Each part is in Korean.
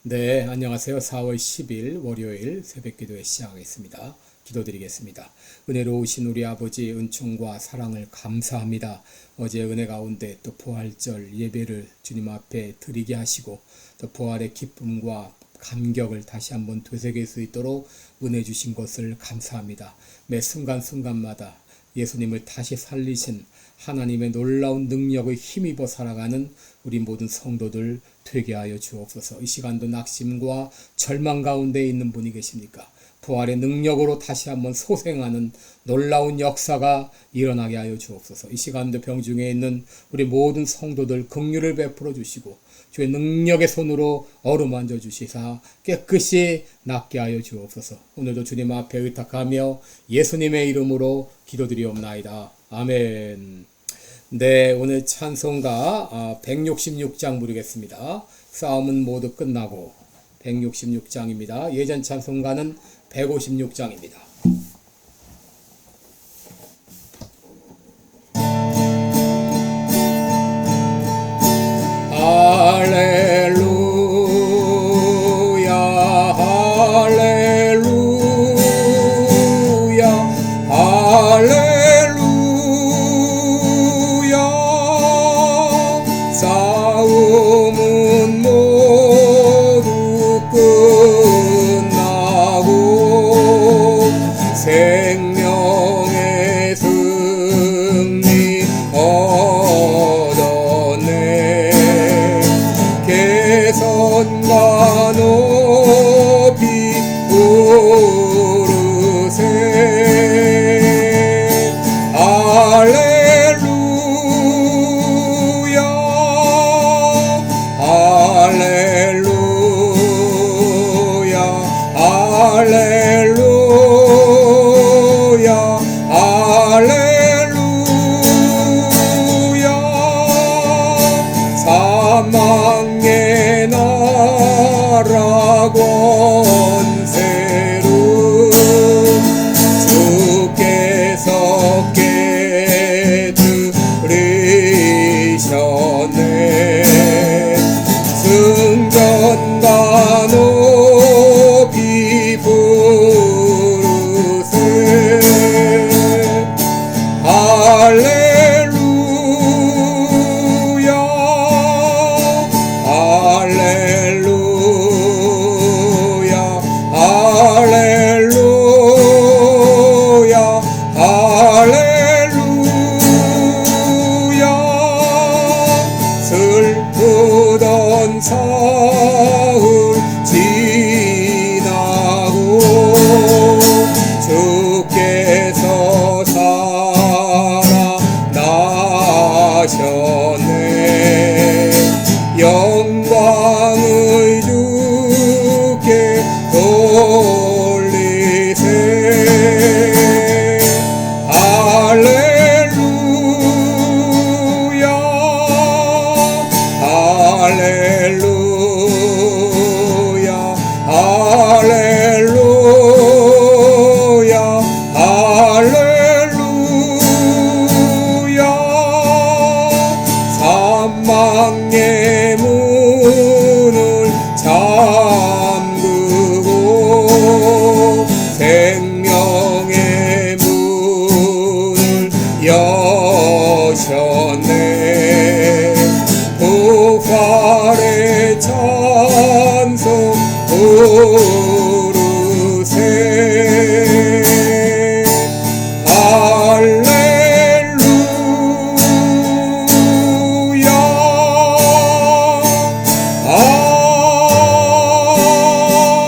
네, 안녕하세요. 4월 10일 월요일 새벽기도회 시작하겠습니다. 기도드리겠습니다. 은혜로우신 우리 아버지 은총과 사랑을 감사합니다. 어제 은혜 가운데 또 부활절 예배를 주님 앞에 드리게 하시고 또 부활의 기쁨과 감격을 다시 한번 되새길 수 있도록 은혜 주신 것을 감사합니다. 매 순간순간마다 예수님을 다시 살리신 하나님의 놀라운 능력을 힘입어 살아가는 우리 모든 성도들 되게 하여 주옵소서. 이 시간도 낙심과 절망 가운데 있는 분이 계십니까? 부활의 능력으로 다시 한번 소생하는 놀라운 역사가 일어나게 하여 주옵소서. 이 시간도 병중에 있는 우리 모든 성도들 긍휼을 베풀어 주시고 주의 능력의 손으로 어루만져 주시사 깨끗이 낫게 하여 주옵소서. 오늘도 주님 앞에 의탁하며 예수님의 이름으로 기도드리옵나이다. 아멘. 네, 오늘 찬송가 166장 부르겠습니다. 싸움은 모두 끝나고 166장입니다. 예전 찬송가는 156장입니다. 할렐루야 할렐루야 할렐루야 싸움은 모두 끝나고 생명의 승리 얻었네. 개선과 높이 부르세. 할렐루야 할렐루야 할렐루야 할렐루야 사망의 나라 권세로 주께서 깨뜨리셨네. 승전가 높이 부르세. 할렐루야 할렐루야 할렐루야 할렐루야 슬프던 사흘 지나고 주께서 살아나셨네. 영광을 주께 돌리세. 할렐루야 할렐루야 할렐루야 할렐루야 사망의 문을 잠그고 생명의 문을 여셨네. 부활의 찬송 부르세. 할렐루야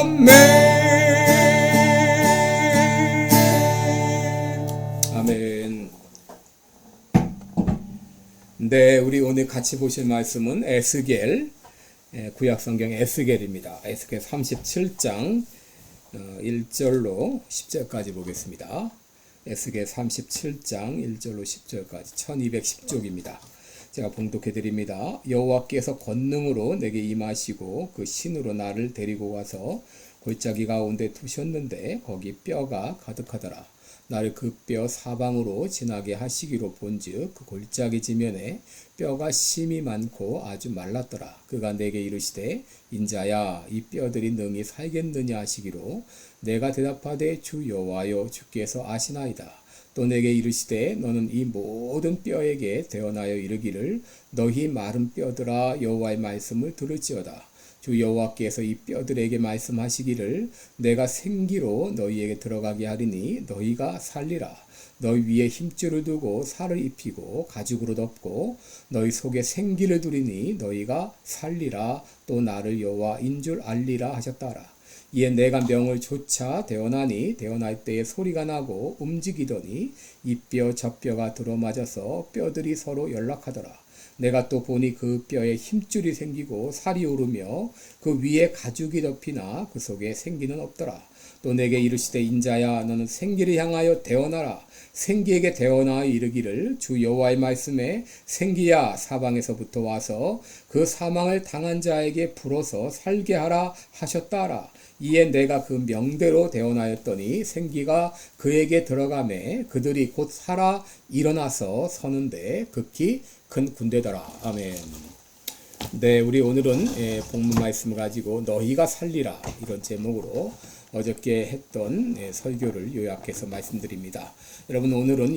아멘. 아멘. 네, 우리 오늘 같이 보실 말씀은 에스겔, 구약성경 에스겔입니다. 에스겔 37장 1절로 10절까지 보겠습니다. 에스겔 37장 1절로 10절까지 1210쪽입니다. 제가 봉독해 드립니다. 여호와께서 권능으로 내게 임하시고 그 신으로 나를 데리고 가서 골짜기 가운데 두셨는데 거기 뼈가 가득하더라. 나를 그 뼈 사방으로 지나게 하시기로 본즉 그 골짜기 지면에 뼈가 심이 많고 아주 말랐더라. 그가 내게 이르시되 인자야 이 뼈들이 능히 살겠느냐 하시기로 내가 대답하되 주 여호와여 주께서 아시나이다. 또 내게 이르시되 너는 이 모든 뼈에게 대언하여 이르기를 너희 마른 뼈들아 여호와의 말씀을 들을지어다. 주 여호와께서 이 뼈들에게 말씀하시기를 내가 생기로 너희에게 들어가게 하리니 너희가 살리라. 너희 위에 힘줄을 두고 살을 입히고 가죽으로 덮고 너희 속에 생기를 두리니 너희가 살리라. 또 나를 여호와인 줄 알리라 하셨다라. 이에 내가 명을 조차 대언하니 대언할 때에 소리가 나고 움직이더니 이 뼈 저 뼈가 들어맞아서 뼈들이 서로 연락하더라. 내가 또 보니 그 뼈에 힘줄이 생기고 살이 오르며 그 위에 가죽이 덮이나 그 속에 생기는 없더라. 또 내게 이르시되 인자야 너는 생기를 향하여 대언하라. 생기에게 대언하여 이르기를 주 여호와의 말씀에 생기야 사방에서부터 와서 그 사망을 당한 자에게 불어서 살게 하라 하셨다라. 이에 내가 그 명대로 대언하였더니 생기가 그에게 들어가매 그들이 곧 살아 일어나서 서는데 극히 큰 군대더라. 아멘. 네, 우리 오늘은 본문 말씀을 가지고 너희가 살리라 이런 제목으로 어저께 했던 설교를 요약해서 말씀드립니다. 여러분 오늘은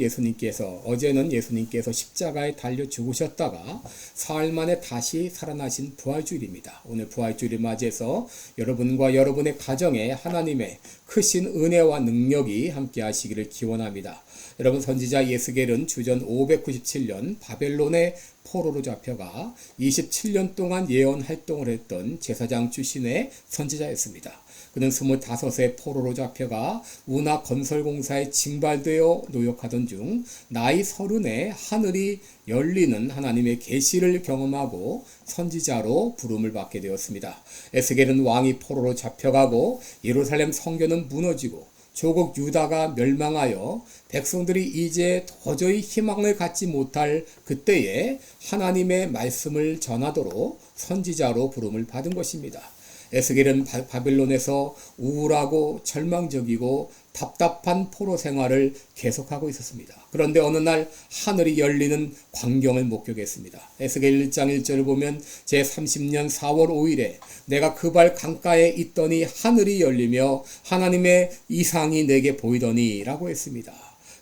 어제는 예수님께서 십자가에 달려 죽으셨다가 사흘 만에 다시 살아나신 부활주일입니다. 오늘 부활주일을 맞이해서 여러분과 여러분의 가정에 하나님의 크신 은혜와 능력이 함께 하시기를 기원합니다. 여러분 선지자 예스겔은 주전 597년 바벨론의 포로로 잡혀가 27년 동안 예언 활동을 했던 제사장 출신의 선지자였습니다. 그는 25세 포로로 잡혀가 운하 건설공사에 징발되어 노역하던 중 나이 30에 하늘이 열리는 하나님의 계시를 경험하고 선지자로 부름을 받게 되었습니다. 에스겔은 왕이 포로로 잡혀가고 예루살렘 성전은 무너지고 조국 유다가 멸망하여 백성들이 이제 도저히 희망을 갖지 못할 그때에 하나님의 말씀을 전하도록 선지자로 부름을 받은 것입니다. 에스겔은 바벨론에서 우울하고 절망적이고 답답한 포로 생활을 계속하고 있었습니다. 그런데 어느 날 하늘이 열리는 광경을 목격했습니다. 에스겔 1장 1절을 보면 제30년 4월 5일에 내가 그 발 강가에 있더니 하늘이 열리며 하나님의 이상이 내게 보이더니 라고 했습니다.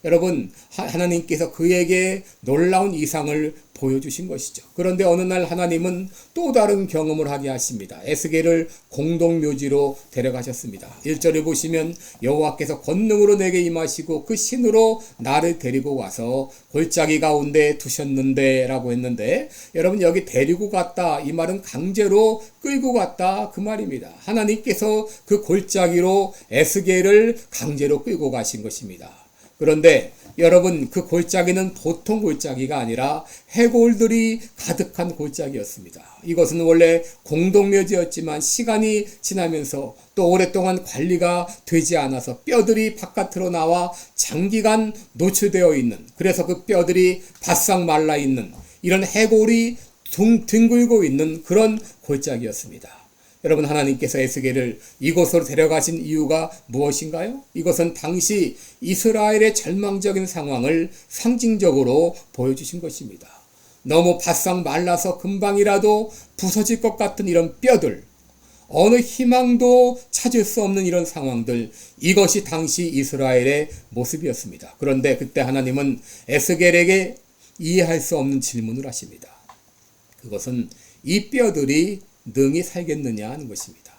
여러분 하나님께서 그에게 놀라운 이상을 보여주신 것이죠. 그런데 어느 날 하나님은 또 다른 경험을 하게 하십니다. 에스겔을 공동묘지로 데려가셨습니다. 1절을 보시면 여호와께서 권능으로 내게 임하시고 그 신으로 나를 데리고 와서 골짜기 가운데 두셨는데 라고 했는데 여러분 여기 데리고 갔다 이 말은 강제로 끌고 갔다 그 말입니다. 하나님께서 그 골짜기로 에스겔을 강제로 끌고 가신 것입니다. 그런데 여러분 그 골짜기는 보통 골짜기가 아니라 해골들이 가득한 골짜기였습니다. 이것은 원래 공동묘지였지만 시간이 지나면서 또 오랫동안 관리가 되지 않아서 뼈들이 바깥으로 나와 장기간 노출되어 있는 그래서 그 뼈들이 바싹 말라 있는 이런 해골이 둥글고 있는 그런 골짜기였습니다. 여러분 하나님께서 에스겔을 이곳으로 데려가신 이유가 무엇인가요? 이것은 당시 이스라엘의 절망적인 상황을 상징적으로 보여주신 것입니다. 너무 바싹 말라서 금방이라도 부서질 것 같은 이런 뼈들, 어느 희망도 찾을 수 없는 이런 상황들, 이것이 당시 이스라엘의 모습이었습니다. 그런데 그때 하나님은 에스겔에게 이해할 수 없는 질문을 하십니다. 그것은 이 뼈들이 능히 살겠느냐 하는 것입니다.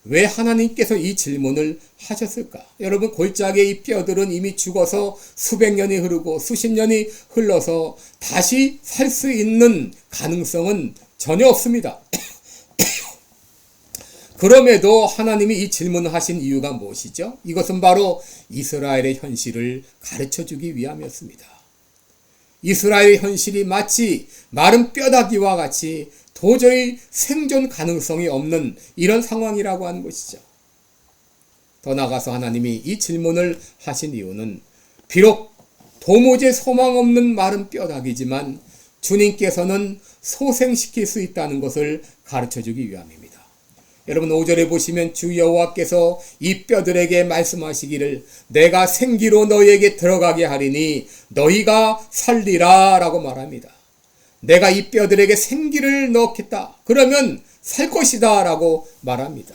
왜 하나님께서 이 질문을 하셨을까? 여러분 골짜기의 이 뼈들은 이미 죽어서 수백 년이 흐르고 수십 년이 흘러서 다시 살 수 있는 가능성은 전혀 없습니다. 그럼에도 하나님이 이 질문을 하신 이유가 무엇이죠? 이것은 바로 이스라엘의 현실을 가르쳐주기 위함이었습니다. 이스라엘의 현실이 마치 마른 뼈다귀와 같이 도저히 생존 가능성이 없는 이런 상황이라고 하는 것이죠. 더 나아가서 하나님이 이 질문을 하신 이유는 비록 도무지 소망 없는 마른 뼈다귀지만 주님께서는 소생시킬 수 있다는 것을 가르쳐주기 위함입니다. 여러분 5절에 보시면 주 여호와께서 이 뼈들에게 말씀하시기를 내가 생기로 너희에게 들어가게 하리니 너희가 살리라 라고 말합니다. 내가 이 뼈들에게 생기를 넣겠다. 그러면 살 것이다 라고 말합니다.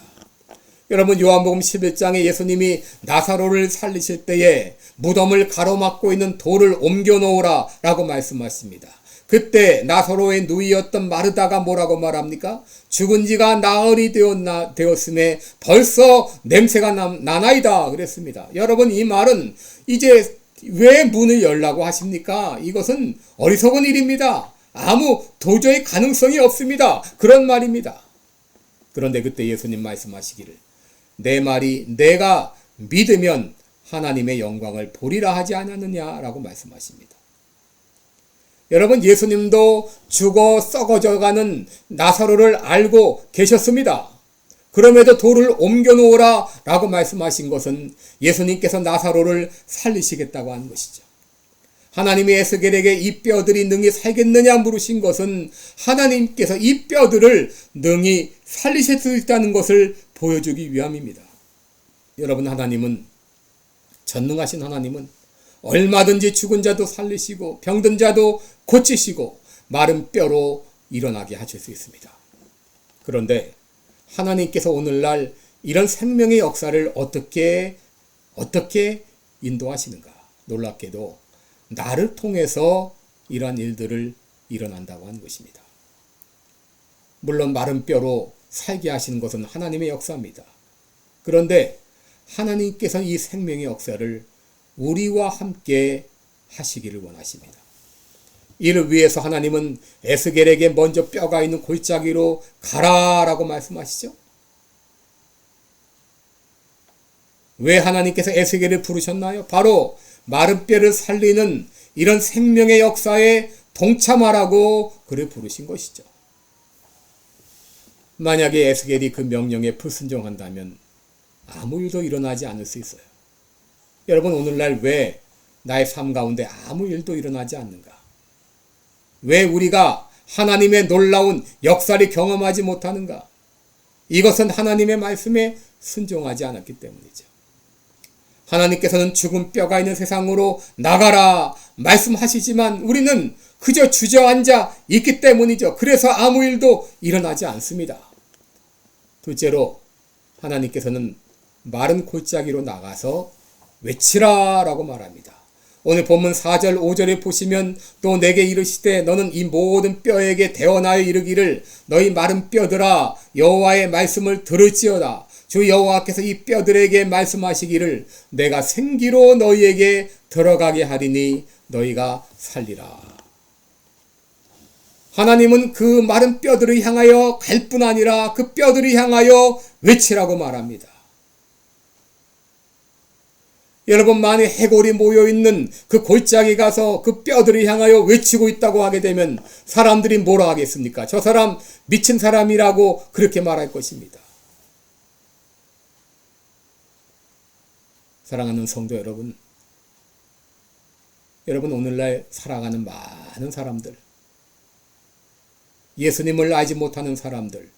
여러분 요한복음 11장에 예수님이 나사로를 살리실 때에 무덤을 가로막고 있는 돌을 옮겨 놓으라 라고 말씀하십니다. 그때 나사로의 누이였던 마르다가 뭐라고 말합니까? 죽은 지가 나흘이 되었음에 벌써 냄새가 나나이다 그랬습니다. 여러분 이 말은 이제 왜 문을 열라고 하십니까? 이것은 어리석은 일입니다. 아무 도저히 가능성이 없습니다. 그런 말입니다. 그런데 그때 예수님 말씀하시기를 내 말이 내가 믿으면 하나님의 영광을 보리라 하지 않았느냐라고 말씀하십니다. 여러분 예수님도 죽어 썩어져가는 나사로를 알고 계셨습니다. 그럼에도 돌을 옮겨 놓으라 라고 말씀하신 것은 예수님께서 나사로를 살리시겠다고 하는 것이죠. 하나님이 에스겔에게 이 뼈들이 능히 살겠느냐 물으신 것은 하나님께서 이 뼈들을 능히 살리실 수 있다는 것을 보여주기 위함입니다. 여러분 하나님은 전능하신 하나님은 얼마든지 죽은 자도 살리시고 병든 자도 고치시고 마른 뼈로 일어나게 하실 수 있습니다. 그런데 하나님께서 오늘날 이런 생명의 역사를 어떻게 인도하시는가? 놀랍게도 나를 통해서 이러한 일들을 일어난다고 하는 것입니다. 물론 마른 뼈로 살게 하시는 것은 하나님의 역사입니다. 그런데 하나님께서 이 생명의 역사를 우리와 함께 하시기를 원하십니다. 이를 위해서 하나님은 에스겔에게 먼저 뼈가 있는 골짜기로 가라라고 말씀하시죠. 왜 하나님께서 에스겔을 부르셨나요? 바로 마른 뼈를 살리는 이런 생명의 역사에 동참하라고 그를 부르신 것이죠. 만약에 에스겔이 그 명령에 불순종한다면 아무 일도 일어나지 않을 수 있어요. 여러분 오늘날 왜 나의 삶 가운데 아무 일도 일어나지 않는가? 왜 우리가 하나님의 놀라운 역사를 경험하지 못하는가? 이것은 하나님의 말씀에 순종하지 않았기 때문이죠. 하나님께서는 죽은 뼈가 있는 세상으로 나가라 말씀하시지만 우리는 그저 주저앉아 있기 때문이죠. 그래서 아무 일도 일어나지 않습니다. 둘째로 하나님께서는 마른 골짜기로 나가서 외치라 라고 말합니다. 오늘 본문 4절 5절에 보시면 또 내게 이르시되 너는 이 모든 뼈에게 대언하여 이르기를 너희 마른 뼈들아 여호와의 말씀을 들을지어다. 주 여호와께서 이 뼈들에게 말씀하시기를 내가 생기로 너희에게 들어가게 하리니 너희가 살리라. 하나님은 그 마른 뼈들을 향하여 갈 뿐 아니라 그 뼈들을 향하여 외치라고 말합니다. 여러분 만약 해골이 모여있는 그 골짜기 가서 그 뼈들을 향하여 외치고 있다고 하게 되면 사람들이 뭐라 하겠습니까? 저 사람 미친 사람이라고 그렇게 말할 것입니다. 사랑하는 성도 여러분, 여러분 오늘날 살아가는 많은 사람들, 예수님을 알지 못하는 사람들,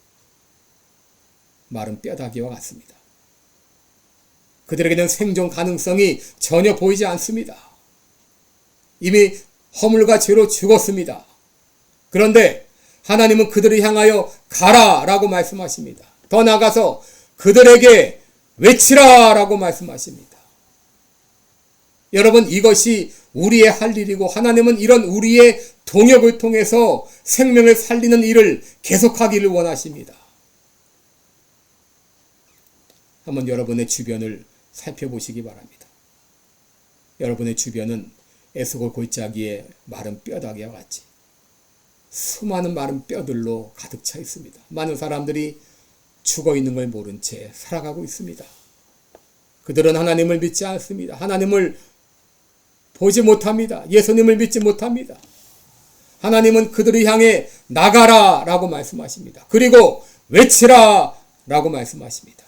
마른 뼈다귀와 같습니다. 그들에게는 생존 가능성이 전혀 보이지 않습니다. 이미 허물과 죄로 죽었습니다. 그런데 하나님은 그들을 향하여 가라라고 말씀하십니다. 더 나아가서 그들에게 외치라라고 말씀하십니다. 여러분 이것이 우리의 할 일이고 하나님은 이런 우리의 동역을 통해서 생명을 살리는 일을 계속하기를 원하십니다. 한번 여러분의 주변을 살펴보시기 바랍니다. 여러분의 주변은 에스겔 골짜기에 마른 뼈다귀와 같이 수많은 마른 뼈들로 가득 차 있습니다. 많은 사람들이 죽어 있는 걸 모른 채 살아가고 있습니다. 그들은 하나님을 믿지 않습니다. 하나님을 보지 못합니다. 예수님을 믿지 못합니다. 하나님은 그들을 향해 나가라 라고 말씀하십니다. 그리고 외치라 라고 말씀하십니다.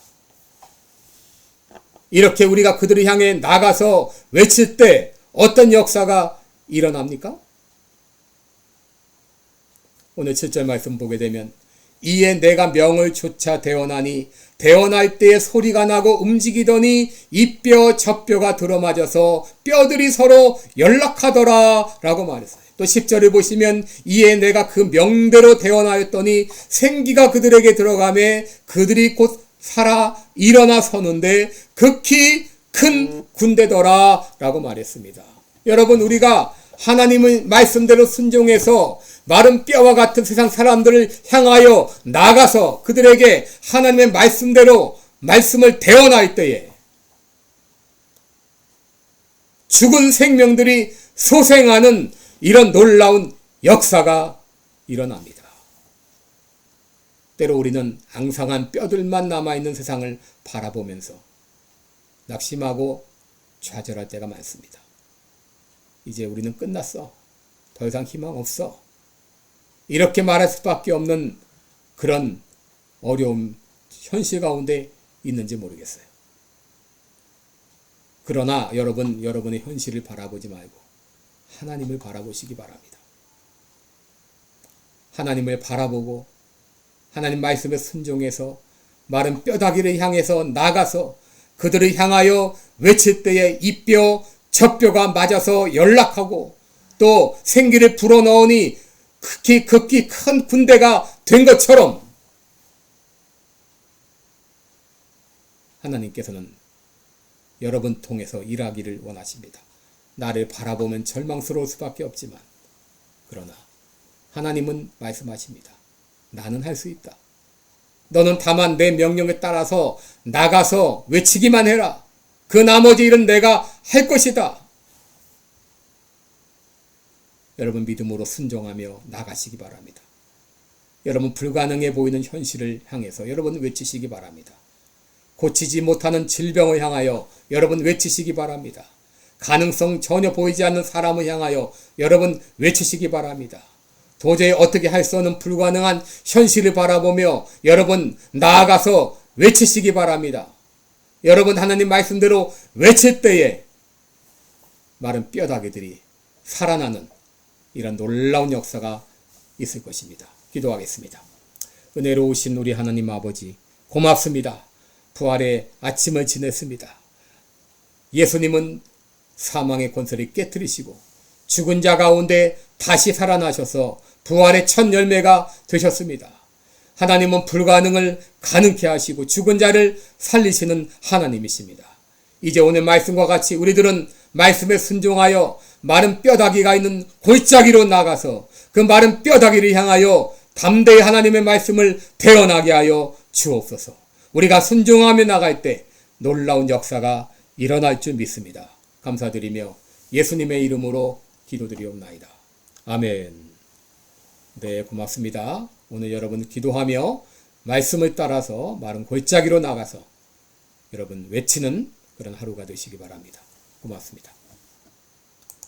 이렇게 우리가 그들을 향해 나가서 외칠 때 어떤 역사가 일어납니까? 오늘 7절 말씀 보게 되면 이에 내가 명을 조차 대언하니 대언할 때에 소리가 나고 움직이더니 이 뼈 저 뼈가 들어맞아서 뼈들이 서로 연락하더라 라고 말했어요. 또 10절을 보시면 이에 내가 그 명대로 대언하였더니 생기가 그들에게 들어가매 그들이 곧 살아 일어나 서는데 극히 큰 군대더라 라고 말했습니다. 여러분, 우리가 하나님의 말씀대로 순종해서 마른 뼈와 같은 세상 사람들을 향하여 나가서 그들에게 하나님의 말씀대로 말씀을 대언할 때에 죽은 생명들이 소생하는 이런 놀라운 역사가 일어납니다. 때로 우리는 앙상한 뼈들만 남아있는 세상을 바라보면서 낙심하고 좌절할 때가 많습니다. 이제 우리는 끝났어. 더 이상 희망 없어. 이렇게 말할 수밖에 없는 그런 어려움, 현실 가운데 있는지 모르겠어요. 그러나 여러분의 현실을 바라보지 말고 하나님을 바라보시기 바랍니다. 하나님을 바라보고 하나님 말씀에 순종해서 마른 뼈다귀를 향해서 나가서 그들을 향하여 외칠 때에 이 뼈, 저 뼈가 맞아서 연락하고 또 생기를 불어넣으니 극히 큰 군대가 된 것처럼 하나님께서는 여러분 통해서 일하기를 원하십니다. 나를 바라보면 절망스러울 수밖에 없지만 그러나 하나님은 말씀하십니다. 나는 할 수 있다. 너는 다만 내 명령에 따라서 나가서 외치기만 해라. 그 나머지 일은 내가 할 것이다. 여러분 믿음으로 순종하며 나가시기 바랍니다. 여러분 불가능해 보이는 현실을 향해서 여러분 외치시기 바랍니다. 고치지 못하는 질병을 향하여 여러분 외치시기 바랍니다. 가능성 전혀 보이지 않는 사람을 향하여 여러분 외치시기 바랍니다. 도저히 어떻게 할 수 없는 불가능한 현실을 바라보며 여러분 나아가서 외치시기 바랍니다. 여러분 하나님 말씀대로 외칠 때에 마른 뼈다귀들이 살아나는 이런 놀라운 역사가 있을 것입니다. 기도하겠습니다. 은혜로우신 우리 하나님 아버지 고맙습니다. 부활의 아침을 지냈습니다. 예수님은 사망의 권세를 깨뜨리시고 죽은 자 가운데 다시 살아나셔서 부활의 첫 열매가 되셨습니다. 하나님은 불가능을 가능케 하시고 죽은 자를 살리시는 하나님이십니다. 이제 오늘 말씀과 같이 우리들은 말씀에 순종하여 마른 뼈다귀가 있는 골짜기로 나가서 그 마른 뼈다귀를 향하여 담대히 하나님의 말씀을 대언하게 하여 주옵소서. 우리가 순종하며 나갈 때 놀라운 역사가 일어날 줄 믿습니다. 감사드리며 예수님의 이름으로 기도드리옵나이다. 아멘. 네, 고맙습니다. 오늘 여러분 기도하며 말씀을 따라서 마른 골짜기로 나가서 여러분 외치는 그런 하루가 되시기 바랍니다. 고맙습니다.